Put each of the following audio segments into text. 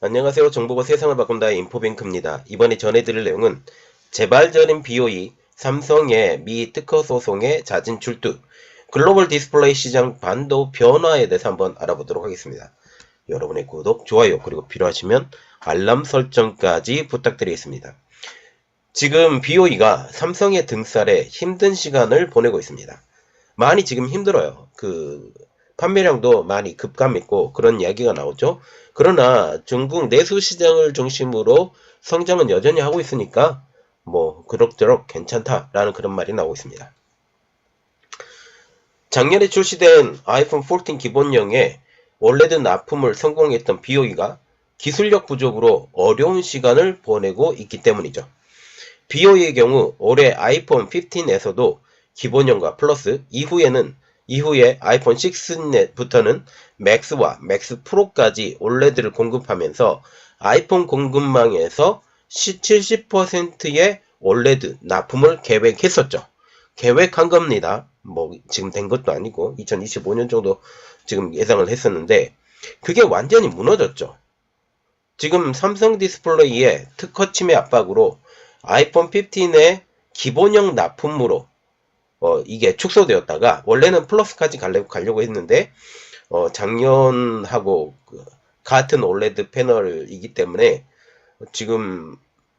안녕하세요. 정보가 세상을 바꾼다의 인포뱅크입니다. 이번에 전해드릴 내용은 재발절인 BOE, 삼성의 미 특허 소송의 잦은 출두, 글로벌 디스플레이 시장 반도 변화에 대해서 한번 알아보도록 하겠습니다. 여러분의 구독, 좋아요, 그리고 필요하시면 알람 설정까지 부탁드리겠습니다. 지금 BOE가 삼성의 등살에 힘든 시간을 보내고 있습니다. 많이 지금 힘들어요. 판매량도 많이 급감했고 그런 이야기가 나오죠. 그러나 중국 내수 시장을 중심으로 성장은 여전히 하고 있으니까 뭐 그럭저럭 괜찮다라는 그런 말이 나오고 있습니다. 작년에 출시된 아이폰 14 기본형에 올레드 납품을 성공했던 BOE가 기술력 부족으로 어려운 시간을 보내고 있기 때문이죠. BOE의 경우 올해 아이폰 15에서도 기본형과 플러스 이후에 아이폰 6부터는 맥스와 맥스 프로까지 올레드를 공급하면서 아이폰 공급망에서 70%의 올레드 납품을 계획했었죠. 계획한 겁니다. 뭐 지금 된 것도 아니고 2025년 정도 지금 예상을 했었는데 그게 완전히 무너졌죠. 지금 삼성 디스플레이의 특허 침해 압박으로 아이폰 15의 기본형 납품으로 이게 축소되었다가 원래는 플러스까지 가려고 했는데 작년하고 같은 올레드 패널이기 때문에 지금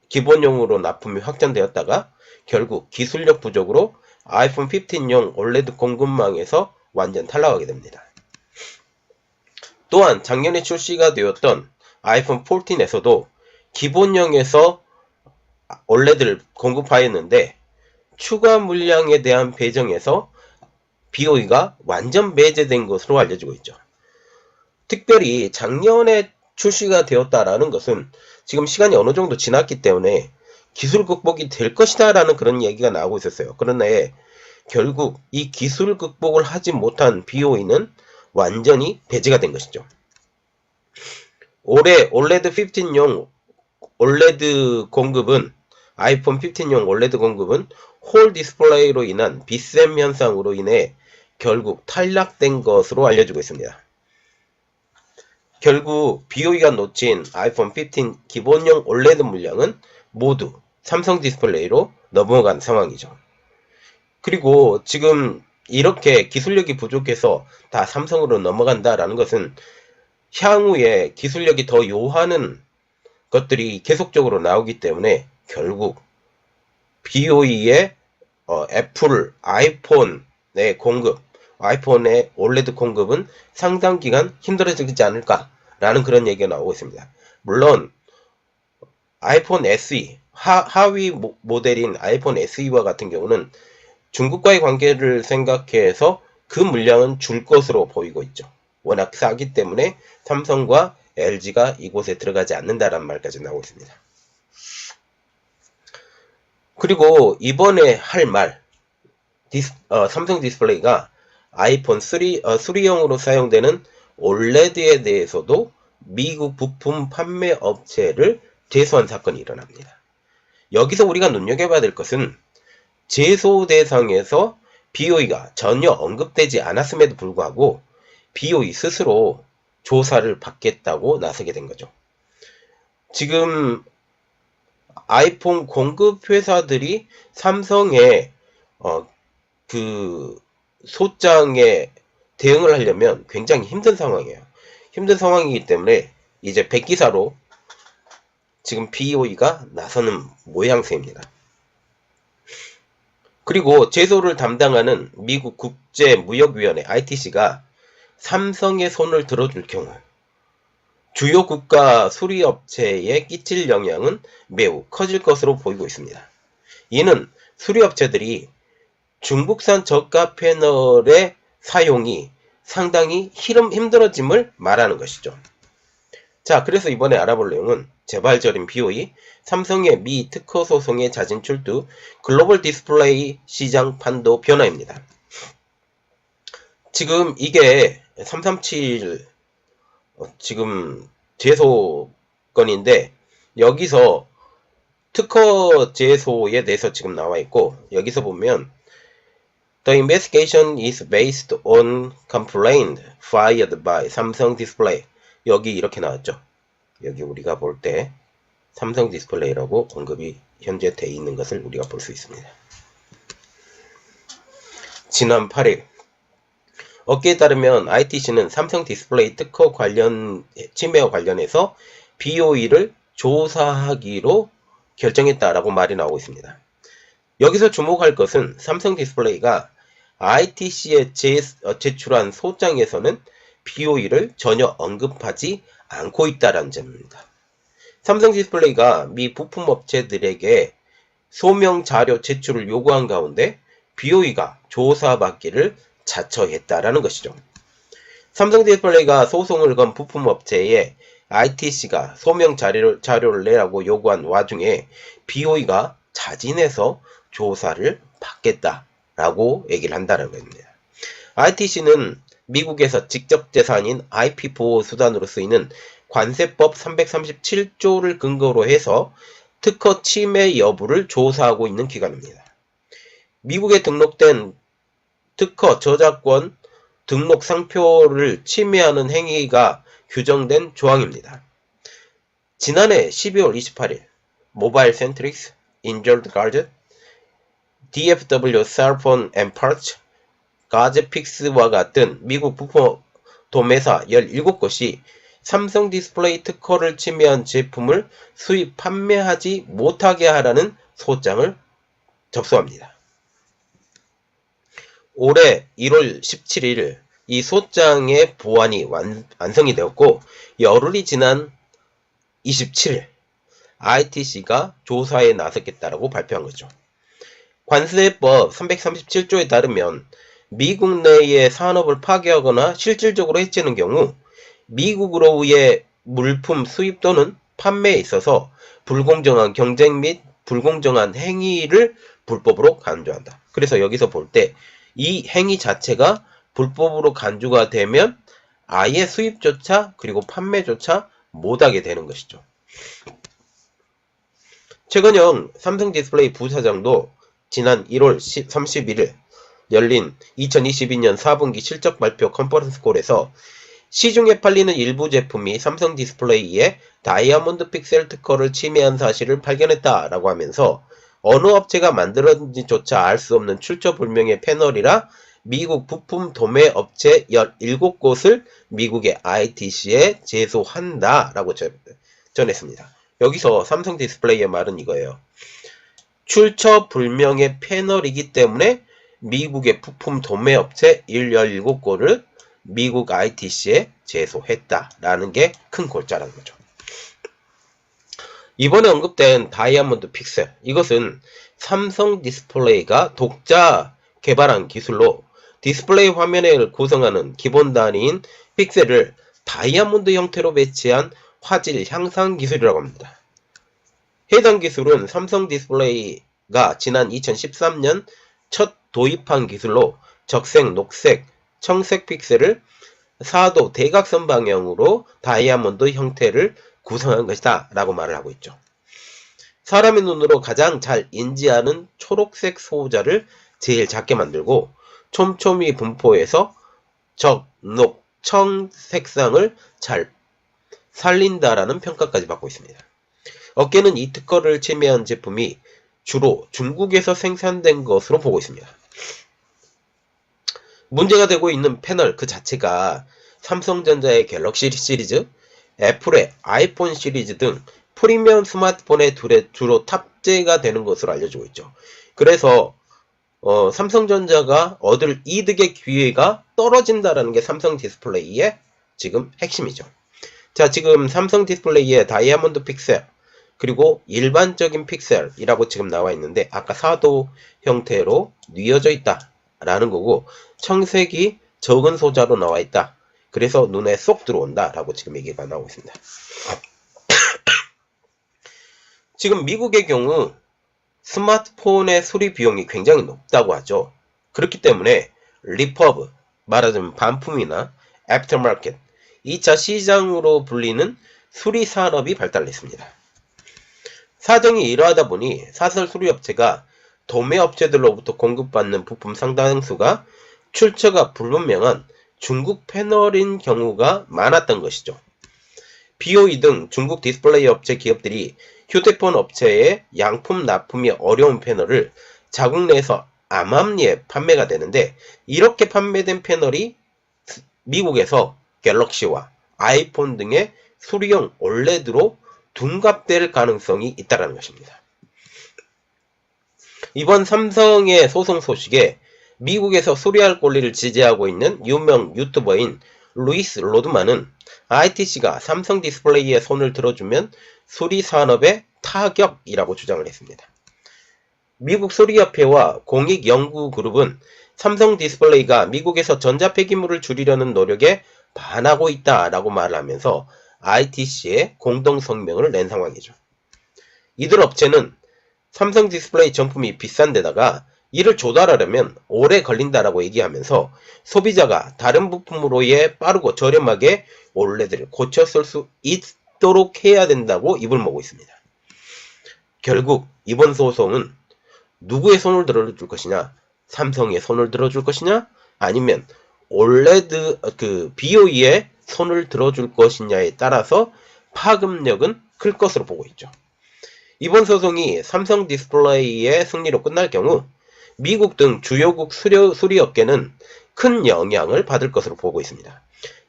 기본용으로 납품이 확정되었다가 결국 기술력 부족으로 아이폰 15용 올레드 공급망에서 완전 탈락하게 됩니다. 또한 작년에 출시가 되었던 아이폰 14에서도 기본형에서 올레드를 공급하였는데 추가 물량에 대한 배정에서 BOE가 완전 배제된 것으로 알려지고 있죠. 특별히 작년에 출시가 되었다라는 것은 지금 시간이 어느 정도 지났기 때문에 기술 극복이 될 것이다 라는 그런 얘기가 나오고 있었어요. 그러나 결국 이 기술 극복을 하지 못한 BOE는 완전히 배제가 된 것이죠. 올해 올레드 15용 올레드 공급은 아이폰 15용 올레드 공급은 홀 디스플레이로 인한 비셈 현상으로 인해 결국 탈락된 것으로 알려지고 있습니다. 결국 BOE가 놓친 아이폰 15 기본용 올레드 물량은 모두 삼성 디스플레이로 넘어간 상황이죠. 그리고 지금 이렇게 기술력이 부족해서 다 삼성으로 넘어간다라는 것은 향후에 기술력이 더 요하는 것들이 계속적으로 나오기 때문에 결국 BOE의 애플 아이폰의 공급, 아이폰의 올레드 공급은 상당 기간 힘들어지지 않을까라는 그런 얘기가 나오고 있습니다. 물론 아이폰 SE 하위 모델인 아이폰 SE와 같은 경우는 중국과의 관계를 생각해서 그 물량은 줄 것으로 보이고 있죠. 워낙 싸기 때문에 삼성과 LG가 이곳에 들어가지 않는다라는 말까지 나오고 있습니다. 그리고 이번에 할 말, 삼성 디스플레이가 아이폰 3용으로 사용되는 올레드에 대해서도 미국 부품 판매 업체를 제소한 사건이 일어납니다. 여기서 우리가 눈여겨봐야 될 것은 제소 대상에서 BOE가 전혀 언급되지 않았음에도 불구하고 BOE 스스로 조사를 받겠다고 나서게 된 거죠. 지금 아이폰 공급 회사들이 삼성의 소장에 대응을 하려면 굉장히 힘든 상황이에요. 힘든 상황이기 때문에 이제 백기사로 지금 BOE가 나서는 모양새입니다. 그리고 제소를 담당하는 미국 국제무역위원회 ITC가 삼성의 손을 들어줄 경우 주요 국가 수리업체에 끼칠 영향은 매우 커질 것으로 보이고 있습니다. 이는 수리업체들이 중국산 저가 패널의 사용이 상당히 힘들어짐을 말하는 것이죠. 자, 그래서 이번에 알아볼 내용은 재발절인 BOE, 삼성의 미 특허 소송의 잦은 출두, 글로벌 디스플레이 시장 판도 변화입니다. 지금 이게 337 지금 제소건인데 여기서 특허 제소에 대해서 지금 나와 있고 여기서 보면 The investigation is based on complaint filed by Samsung Display. 여기 이렇게 나왔죠. 여기 우리가 볼 때 삼성 디스플레이라고 언급이 현재 돼 있는 것을 우리가 볼 수 있습니다. 지난 8일 업계에 따르면 ITC는 삼성 디스플레이 특허 관련 침해와 관련해서 BOE를 조사하기로 결정했다라고 말이 나오고 있습니다. 여기서 주목할 것은 삼성 디스플레이가 ITC에 제출한 소장에서는 BOE를 전혀 언급하지 않고 있다는 점입니다. 삼성 디스플레이가 미 부품업체들에게 소명 자료 제출을 요구한 가운데 BOE가 조사받기를 자처했다라는 것이죠. 삼성 디스플레이가 소송을 건 부품업체에 ITC가 소명 자료를 내라고 요구한 와중에 BOE가 자진해서 조사를 받겠다라고 얘기를 한다는 겁니다. ITC는 미국에서 직접재산인 IP 보호 수단으로 쓰이는 관세법 337조를 근거로 해서 특허 침해 여부를 조사하고 있는 기관입니다. 미국에 등록된 특허 저작권 등록 상표를 침해하는 행위가 규정된 조항입니다. 지난해 12월 28일 모바일 센트릭스, 인저드 가드, DFW 셀폰 앤 파츠, 가제픽스와 같은 미국 부품 도매사 17곳이 삼성 디스플레이 특허를 침해한 제품을 수입 판매하지 못하게 하라는 소장을 접수합니다. 올해 1월 17일 이 소장의 보완이 완성이 되었고 열흘이 지난 27일 ITC가 조사에 나섰겠다라고 발표한 거죠. 관세법 337조에 따르면 미국 내의 산업을 파괴하거나 실질적으로 해치는 경우 미국으로의 물품 수입 또는 판매에 있어서 불공정한 경쟁 및 불공정한 행위를 불법으로 간주한다. 그래서 여기서 볼 때 이 행위 자체가 불법으로 간주가 되면 아예 수입조차 그리고 판매조차 못하게 되는 것이죠. 최건영 삼성 디스플레이 부사장도 지난 1월 31일 열린 2022년 4분기 실적 발표 컨퍼런스 콜에서 시중에 팔리는 일부 제품이 삼성 디스플레이의 다이아몬드 픽셀 특허를 침해한 사실을 발견했다라고 하면서 어느 업체가 만들었는지조차 알 수 없는 출처불명의 패널이라 미국 부품 도매 업체 17곳을 미국의 ITC에 제소한다라고 전했습니다. 여기서 삼성 디스플레이의 말은 이거예요. 출처불명의 패널이기 때문에 미국의 부품 도매 업체 17곳을 미국 ITC에 제소했다라는 게 큰 골자라는 거죠. 이번에 언급된 다이아몬드 픽셀, 이것은 삼성 디스플레이가 독자 개발한 기술로 디스플레이 화면을 구성하는 기본 단위인 픽셀을 다이아몬드 형태로 배치한 화질 향상 기술이라고 합니다. 해당 기술은 삼성 디스플레이가 지난 2013년 첫 도입한 기술로 적색, 녹색, 청색 픽셀을 4도 대각선 방향으로 다이아몬드 형태를 구성한 것이다 라고 말을 하고 있죠. 사람의 눈으로 가장 잘 인지하는 초록색 소자를 제일 작게 만들고 촘촘히 분포해서 적, 녹, 청 색상을 잘 살린다라는 평가까지 받고 있습니다. 업계는 이 특허를 침해한 제품이 주로 중국에서 생산된 것으로 보고 있습니다. 문제가 되고 있는 패널 그 자체가 삼성전자의 갤럭시 시리즈, 애플의 아이폰 시리즈 등 프리미엄 스마트폰에 주로 탑재가 되는 것으로 알려지고 있죠. 그래서 삼성전자가 얻을 이득의 기회가 떨어진다는 게 삼성 디스플레이의 지금 핵심이죠. 자, 지금 삼성 디스플레이의 다이아몬드 픽셀 그리고 일반적인 픽셀이라고 지금 나와 있는데 아까 4도 형태로 뉘어져 있다라는 거고 청색이 적은 소자로 나와 있다. 그래서 눈에 쏙 들어온다 라고 지금 얘기가 나오고 있습니다. 지금 미국의 경우 스마트폰의 수리 비용이 굉장히 높다고 하죠. 그렇기 때문에 리퍼브, 말하자면 반품이나 애프터마켓, 2차 시장으로 불리는 수리 산업이 발달했습니다. 사정이 이러하다 보니 사설 수리업체가 도매업체들로부터 공급받는 부품 상당수가 출처가 불분명한 중국 패널인 경우가 많았던 것이죠. BOE 등 중국 디스플레이 업체 기업들이 휴대폰 업체의 양품 납품이 어려운 패널을 자국 내에서 암암리에 판매가 되는데, 이렇게 판매된 패널이 미국에서 갤럭시와 아이폰 등의 수리용 OLED로 둔갑될 가능성이 있다는 것입니다. 이번 삼성의 소송 소식에 미국에서 수리할 권리를 지지하고 있는 유명 유튜버인 루이스 로드만은 ITC가 삼성 디스플레이에 손을 들어주면 수리 산업에 타격이라고 주장을 했습니다. 미국 수리협회와 공익연구그룹은 삼성 디스플레이가 미국에서 전자폐기물을 줄이려는 노력에 반하고 있다라고 말을 하면서 ITC에 공동성명을 낸 상황이죠. 이들 업체는 삼성 디스플레이 정품이 비싼 데다가 이를 조달하려면 오래 걸린다라고 얘기하면서 소비자가 다른 부품으로의 빠르고 저렴하게 OLED를 고쳐 쓸 수 있도록 해야 된다고 입을 모으고 있습니다. 결국 이번 소송은 누구의 손을 들어줄 것이냐? 삼성의 손을 들어줄 것이냐? 아니면 OLED BOE의 손을 들어줄 것이냐에 따라서 파급력은 클 것으로 보고 있죠. 이번 소송이 삼성 디스플레이의 승리로 끝날 경우 미국 등 주요국 수리업계는 큰 영향을 받을 것으로 보고 있습니다.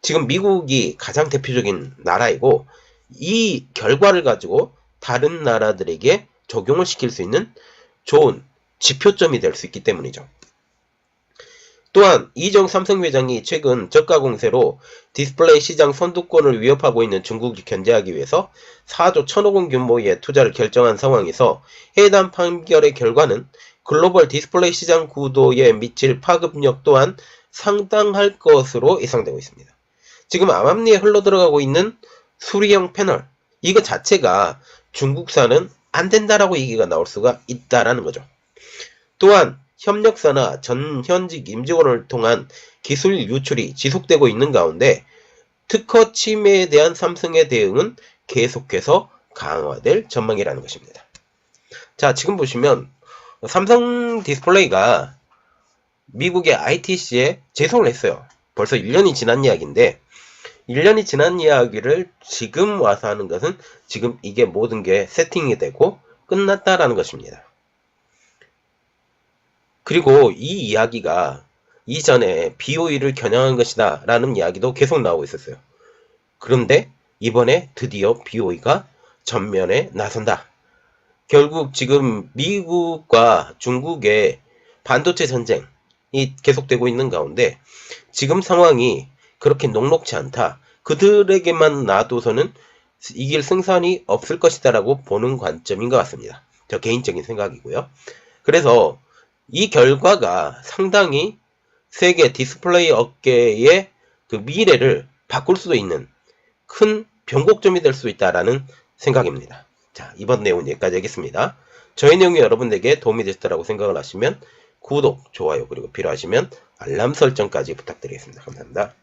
지금 미국이 가장 대표적인 나라이고, 이 결과를 가지고 다른 나라들에게 적용을 시킬 수 있는 좋은 지표점이 될 수 있기 때문이죠. 또한 이정 삼성 회장이 최근 저가 공세로 디스플레이 시장 선두권을 위협하고 있는 중국을 견제하기 위해서 4조 1,000억 원 규모의 투자를 결정한 상황에서 해당 판결의 결과는 글로벌 디스플레이 시장 구도에 미칠 파급력 또한 상당할 것으로 예상되고 있습니다. 지금 암암리에 흘러들어가고 있는 수리형 패널, 이거 자체가 중국산은 안 된다라고 얘기가 나올 수가 있다라는 거죠. 또한 협력사나 현직 임직원을 통한 기술 유출이 지속되고 있는 가운데 특허 침해에 대한 삼성의 대응은 계속해서 강화될 전망이라는 것입니다. 자, 지금 보시면 삼성 디스플레이가 미국의 ITC에 제소를 했어요. 벌써 1년이 지난 이야기인데, 1년이 지난 이야기를 지금 와서 하는 것은 지금 이게 모든 게 세팅이 되고 끝났다라는 것입니다. 그리고 이 이야기가 이전에 BOE를 겨냥한 것이다 라는 이야기도 계속 나오고 있었어요. 그런데 이번에 드디어 BOE가 전면에 나선다. 결국 지금 미국과 중국의 반도체 전쟁이 계속되고 있는 가운데 지금 상황이 그렇게 녹록지 않다. 그들에게만 놔둬서는 이길 승산이 없을 것이다 라고 보는 관점인 것 같습니다. 저 개인적인 생각이고요. 그래서 이 결과가 상당히 세계 디스플레이 업계의 그 미래를 바꿀 수도 있는 큰 변곡점이 될 수 있다라는 생각입니다. 자, 이번 내용은 여기까지 하겠습니다. 저희 내용이 여러분에게 도움이 되셨다고 생각을 하시면 구독, 좋아요, 그리고 필요하시면 알람 설정까지 부탁드리겠습니다. 감사합니다.